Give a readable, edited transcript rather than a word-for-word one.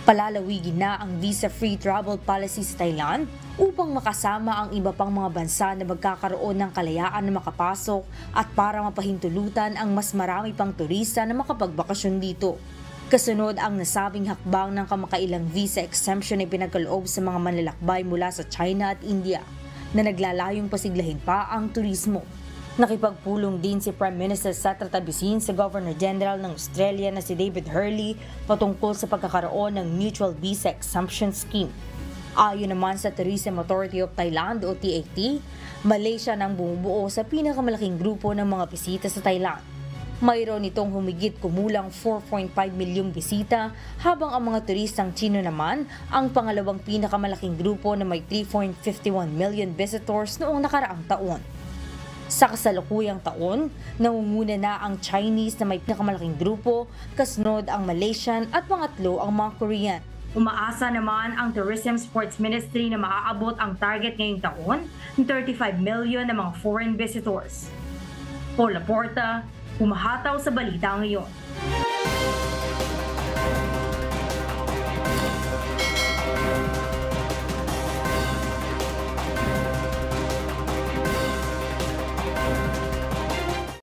Palalawigin na ang visa-free travel policy sa Thailand upang makasama ang iba pang mga bansa na magkakaroon ng kalayaan na makapasok at para mapahintulutan ang mas marami pang turista na makapagbakasyon dito. Kasunod ang nasabing hakbang ng kamakailang visa exemption ay pinagkaloob sa mga manlalakbay mula sa China at India na naglalayong pasiglahin pa ang turismo. Nakipagpulong din si Prime Minister Srettha Thavisin sa Governor General ng Australia na si David Hurley patungkol sa pagkakaroon ng Mutual Visa Exemption Scheme. Ayon naman sa Tourism Authority of Thailand o TAT, Malaysia nang bumubuo sa pinakamalaking grupo ng mga bisita sa Thailand. Mayroon itong humigit kumulang 4.5 milyong bisita habang ang mga turistang Chino naman ang pangalawang pinakamalaking grupo na may 3.51 million visitors noong nakaraang taon. Sa kasalukuyang taon, nangunguna na ang Chinese na may pinakamalaking grupo, kasunod ang Malaysian at pangatlo ang mga Korean. Umaasa naman ang Tourism Sports Ministry na maaabot ang target ngayong taon ng 35 million na mga foreign visitors. Paul Laporta, humahataw sa balita ngayon.